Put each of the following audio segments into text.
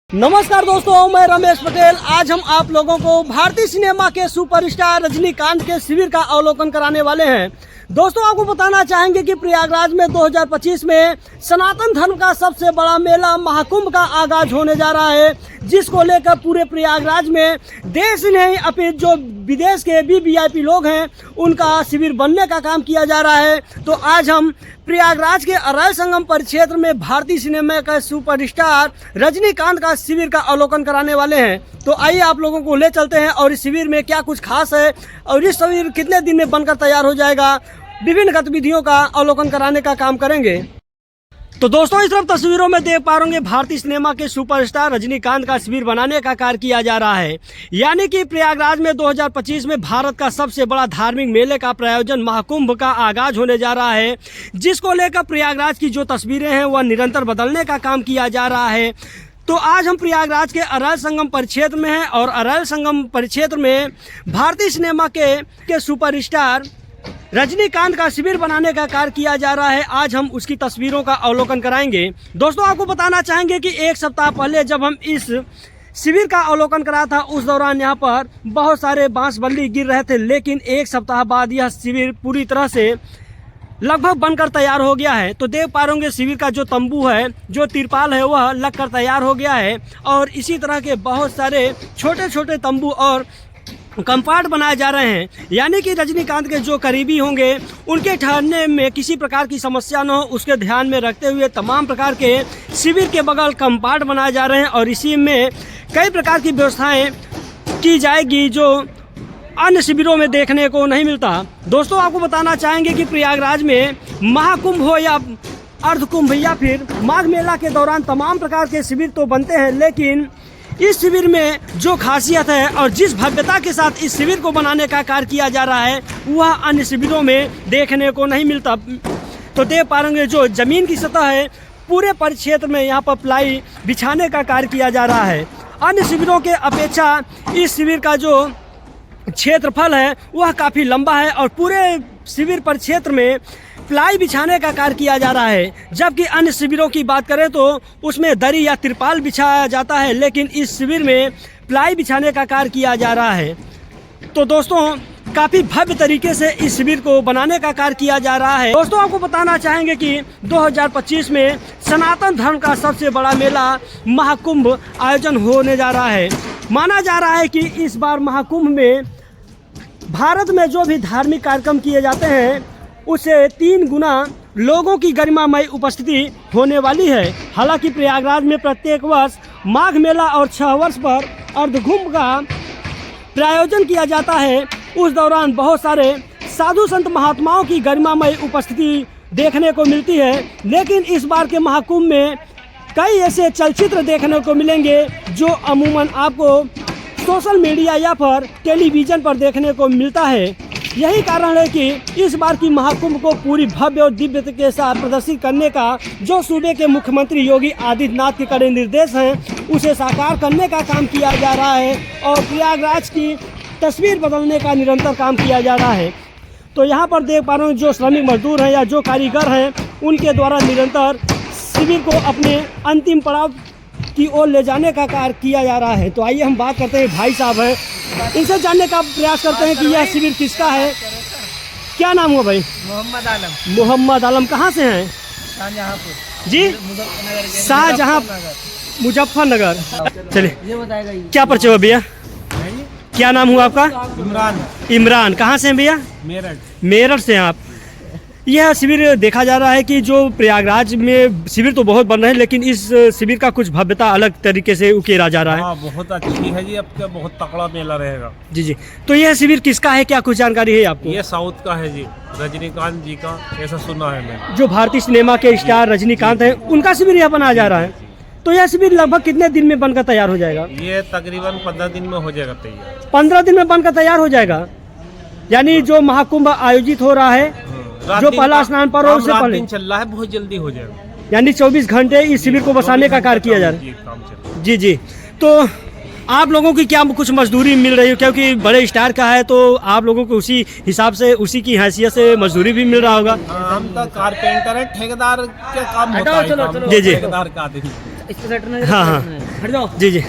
नमस्कार दोस्तों, मैं रमेश पटेल। आज हम आप लोगों को भारतीय सिनेमा के सुपरस्टार रजनीकांत के शिविर का अवलोकन कराने वाले हैं। दोस्तों, आपको बताना चाहेंगे कि प्रयागराज में 2025 में सनातन धर्म का सबसे बड़ा मेला महाकुंभ का आगाज होने जा रहा है, जिसको लेकर पूरे प्रयागराज में देश नहीं अपितु जो विदेश के भी वीआईपी लोग हैं उनका शिविर बनने का काम किया जा रहा है। तो आज हम प्रयागराज के अरैल संगम परिक्षेत्र में भारतीय सिनेमा का सुपरस्टार रजनीकांत का शिविर का अवलोकन कराने वाले हैं। तो आइए आप लोगों को ले चलते हैं और इस शिविर में क्या कुछ खास है और इस शिविर कितने दिन में बनकर तैयार हो जाएगा, विभिन्न गतिविधियों का अवलोकन कराने का काम करेंगे। तो दोस्तों, इस तरफ तस्वीरों में देख पा रहे भारतीय सिनेमा के सुपरस्टार रजनीकांत का शिविर बनाने का कार्य किया जा रहा है। यानी कि प्रयागराज में 2025 में भारत का सबसे बड़ा धार्मिक मेले का प्रायोजन महाकुंभ का आगाज होने जा रहा है, जिसको लेकर प्रयागराज की जो तस्वीरें हैं वह निरंतर बदलने का काम किया जा रहा है। तो आज हम प्रयागराज के अरैल संगम परिक्षेत्र में हैं और अरैल संगम परिक्षेत्र में भारतीय सिनेमा के सुपरस्टार रजनीकांत का शिविर बनाने का कार्य किया जा रहा है। आज हम उसकी तस्वीरों का अवलोकन कराएंगे। दोस्तों, आपको बताना चाहेंगे कि एक सप्ताह पहले जब हम इस शिविर का अवलोकन करा था, उस दौरान यहाँ पर बहुत सारे बांस बल्ली गिर रहे थे, लेकिन एक सप्ताह बाद यह शिविर पूरी तरह से लगभग बनकर तैयार हो गया है। तो देख पा रहे शिविर का जो तंबू है, जो तिरपाल है, वह लगकर तैयार हो गया है और इसी तरह के बहुत सारे छोटे छोटे तंबू और कंपार्ट बनाए जा रहे हैं। यानी कि रजनीकांत के जो करीबी होंगे उनके ठहरने में किसी प्रकार की समस्या न हो, उसके ध्यान में रखते हुए तमाम प्रकार के शिविर के बगल कंपार्ट बनाए जा रहे हैं और इसी में कई प्रकार की व्यवस्थाएं की जाएगी जो अन्य शिविरों में देखने को नहीं मिलता। दोस्तों, आपको बताना चाहेंगे कि प्रयागराज में महाकुंभ हो या अर्धकुंभ या फिर माघ मेला के दौरान तमाम प्रकार के शिविर तो बनते हैं, लेकिन इस शिविर में जो खासियत है और जिस भव्यता के साथ इस शिविर को बनाने का कार्य किया जा रहा है वह अन्य शिविरों में देखने को नहीं मिलता। तो देख पा रहे जो जमीन की सतह है, पूरे परिक्षेत्र में यहाँ पर प्लाई बिछाने का कार्य किया जा रहा है। अन्य शिविरों के अपेक्षा इस शिविर का जो क्षेत्रफल है वह काफ़ी लंबा है और पूरे शिविर परिक्षेत्र में प्लाई बिछाने का कार्य किया जा रहा है। जबकि अन्य शिविरों की बात करें तो उसमें दरी या तिरपाल बिछाया जाता है, लेकिन इस शिविर में प्लाई बिछाने का कार्य किया जा रहा है। तो दोस्तों, काफ़ी भव्य तरीके से इस शिविर को बनाने का कार्य किया जा रहा है। दोस्तों, आपको बताना चाहेंगे कि 2025 में सनातन धर्म का सबसे बड़ा मेला महाकुंभ आयोजन होने जा रहा है। माना जा रहा है कि इस बार महाकुंभ में भारत में जो भी धार्मिक कार्यक्रम किए जाते हैं उससे 3 गुना लोगों की गरिमामय उपस्थिति होने वाली है। हालांकि प्रयागराज में प्रत्येक वर्ष माघ मेला और 6 वर्ष पर अर्धकुंभ का प्रायोजन किया जाता है। उस दौरान बहुत सारे साधु संत महात्माओं की गरिमामय उपस्थिति देखने को मिलती है, लेकिन इस बार के महाकुंभ में कई ऐसे चलचित्र देखने को मिलेंगे जो अमूमन आपको सोशल मीडिया या फिर टेलीविज़न पर देखने को मिलता है। यही कारण है कि इस बार की महाकुंभ को पूरी भव्य और दिव्य के साथ प्रदर्शित करने का जो सूबे के मुख्यमंत्री योगी आदित्यनाथ के कड़े निर्देश हैं उसे साकार करने का काम किया जा रहा है और प्रयागराज की तस्वीर बदलने का निरंतर काम किया जा रहा है। तो यहाँ पर देख पा रहे हैं जो श्रमिक मजदूर हैं या जो कारीगर हैं उनके द्वारा निरंतर शिविर को अपने अंतिम पड़ाव की ओर ले जाने का कार्य किया जा रहा है। तो आइए हम बात करते हैं, भाई साहब हैं, इनसे जानने का प्रयास करते हैं कि यह शिविर किसका है। क्या नाम हुआ भाई? मोहम्मद आलम। मोहम्मद आलम कहाँ से हैं? शाहजहाँपुर जी, शाहजहाँ मुजफ्फरनगर। चलिए, ये बताएगा क्या परिचय हुआ भैया? क्या नाम हुआ आपका? इमरान। इमरान। कहाँ से हैं भैया? मेरठ से हैं आप। यह शिविर देखा जा रहा है कि जो प्रयागराज में शिविर तो बहुत बन रहे हैं, लेकिन इस शिविर का कुछ भव्यता अलग तरीके से उकेरा जा रहा है। हाँ, बहुत अच्छी है जी। अब क्या बहुत तगड़ा मेला रहेगा। जी जी। तो यह शिविर किसका है, क्या कुछ जानकारी है आपको? ये साउथ का है जी, रजनीकांत जी का, ऐसा सुना है मैं। जो भारतीय सिनेमा के स्टार रजनीकांत हैं उनका शिविर यहाँ बनाया जा रहा है। तो यह शिविर लगभग कितने दिन में बनकर तैयार हो जाएगा? ये तकरीबन 15 दिन में हो जाएगा तैयार। 15 दिन में बनकर तैयार हो जाएगा। यानी जो महाकुंभ आयोजित हो रहा है, जो पहला स्नान पर उससे पहले चल रहा है, बहुत जल्दी हो जाएगा। यानी 24 घंटे इस शिविर को बसाने का कार्य किया जा रहा है। जी जी। तो आप लोगों की क्या कुछ मजदूरी मिल रही है? क्योंकि बड़े स्टार का है तो आप लोगों को उसी हिसाब से, उसी की हैसियत से मजदूरी भी मिल रहा होगा। हम तो कारपेंटर है, ठेकेदार के काम होता है। जी जी। ठेकेदार का आदमी। हाँ हाँ। हट जाओ जी जी।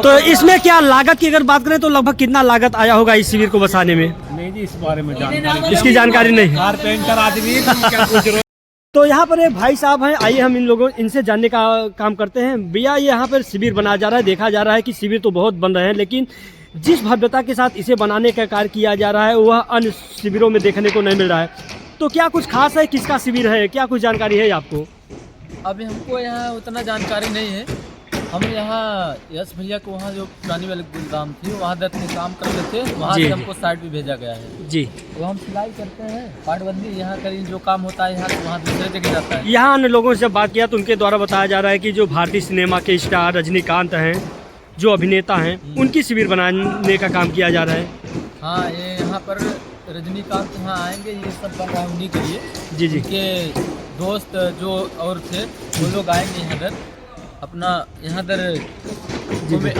तो इसमें क्या लागत की अगर बात करें तो लगभग कितना लागत आया होगा इस शिविर को बसाने में? नहीं जी, इस बारे में जानकारी इसकी जानकारी नहीं। कारपेंटर आदमी क्या पूछ रहे हो? तो यहाँ पर एक भाई साहब हैं, आइए हम इनसे जानने का काम करते हैं। भैया ये यहाँ पर शिविर बनाया जा रहा है, देखा जा रहा है कि शिविर तो बहुत बन रहे हैं, लेकिन जिस भव्यता के साथ इसे बनाने का कार्य किया जा रहा है वह अन्य शिविरों में देखने को नहीं मिल रहा है। तो क्या कुछ खास है, किसका शिविर है, क्या कुछ जानकारी है आपको? अभी हमको यहाँ उतना जानकारी नहीं है। हम यहाँ यश भैया को वहाँ जो पुरानी वाली गोदाम थी वहाँ दर्द में काम कर रहे थे, वहाँ जी। से हमको साइड भी भेजा गया है जी। तो हम सिलाई करते हैं, पाटबंदी यहाँ करीब जो काम होता है यहाँ से वहाँ दूसरे जगह जाता है। यहाँ अन्य लोगों से जब बात किया तो उनके द्वारा बताया जा रहा है कि जो भारतीय सिनेमा के स्टार रजनीकांत हैं, जो अभिनेता हैं, उनकी शिविर बनाने का काम किया जा रहा है। हाँ, ये यहाँ पर रजनीकांत यहाँ आएंगे, ये सब बन रहा है उन्हीं के लिए। जी जी। उनके दोस्त जो और थे वो लोग आएंगे यहाँ दर अपना यहाँ दर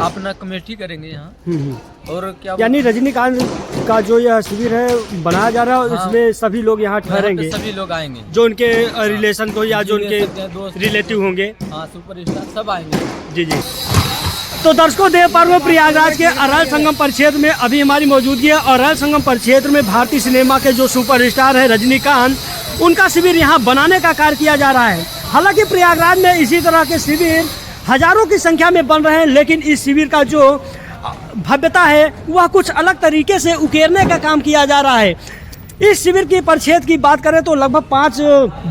अपना कमेटी करेंगे यहाँ। और क्या यानी रजनीकांत का जो यह शिविर है बनाया जा रहा है, हाँ। इसमें सभी लोग यहाँ यहाँ पे ठहरेंगे, सभी लोग आएंगे जो उनके रिलेशन को या जो उनके दोस्त रिलेटिव होंगे। हाँ, सुपरस्टार सब आएंगे। जी जी। तो दर्शकों, देव पर्व प्रयागराज के अरैल संगम परिक्षेत्र में अभी हमारी मौजूदगी है और अरैल संगम परिक्षेत्र में भारतीय सिनेमा के जो सुपरस्टार है रजनीकांत, उनका शिविर यहाँ बनाने का कार्य किया जा रहा है। हालांकि प्रयागराज में इसी तरह के शिविर हजारों की संख्या में बन रहे हैं, लेकिन इस शिविर का जो भव्यता है वह कुछ अलग तरीके से उकेरने का काम किया जा रहा है। इस शिविर की परिक्षेत्र की बात करें तो लगभग 5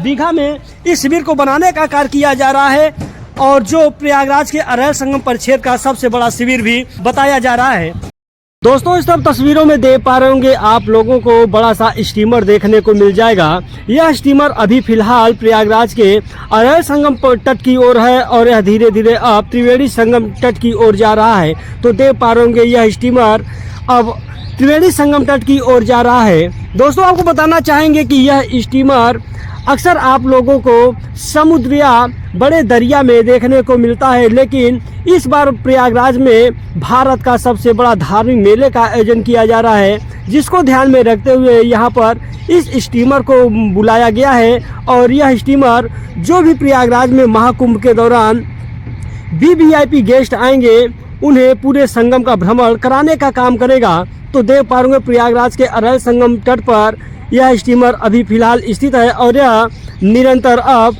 बीघा में इस शिविर को बनाने का कार्य किया जा रहा है और जो प्रयागराज के अरैल संगम परिक्षेत्र का सबसे बड़ा शिविर भी बताया जा रहा है। दोस्तों, इस सब तस्वीरों में देख पा रहे होंगे आप लोगों को बड़ा सा स्टीमर देखने को मिल जाएगा। यह स्टीमर अभी फिलहाल प्रयागराज के अरैल संगम तट की ओर है और यह धीरे धीरे अब त्रिवेणी संगम तट की ओर जा रहा है। तो देख पा रहे होंगे यह स्टीमर अब त्रिवेणी संगम तट की ओर जा रहा है। दोस्तों, आपको बताना चाहेंगे कि यह स्टीमर अक्सर आप लोगों को समुद्र या बड़े दरिया में देखने को मिलता है, लेकिन इस बार प्रयागराज में भारत का सबसे बड़ा धार्मिक मेले का आयोजन किया जा रहा है, जिसको ध्यान में रखते हुए यहाँ पर इस स्टीमर को बुलाया गया है। और यह स्टीमर जो भी प्रयागराज में महाकुंभ के दौरान वीवीआईपी गेस्ट आएंगे उन्हें पूरे संगम का भ्रमण कराने का काम करेगा। तो देख पा रहे प्रयागराज के अरैल संगम तट पर यह स्टीमर अभी फिलहाल स्थित है और यह निरंतर अब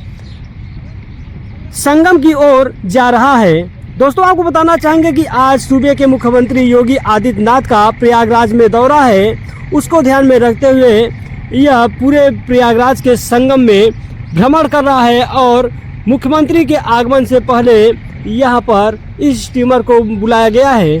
संगम की ओर जा रहा है। दोस्तों, आपको बताना चाहेंगे कि आज सूबे के मुख्यमंत्री योगी आदित्यनाथ का प्रयागराज में दौरा है, उसको ध्यान में रखते हुए यह पूरे प्रयागराज के संगम में भ्रमण कर रहा है और मुख्यमंत्री के आगमन से पहले यहाँ पर इस स्टीमर को बुलाया गया है।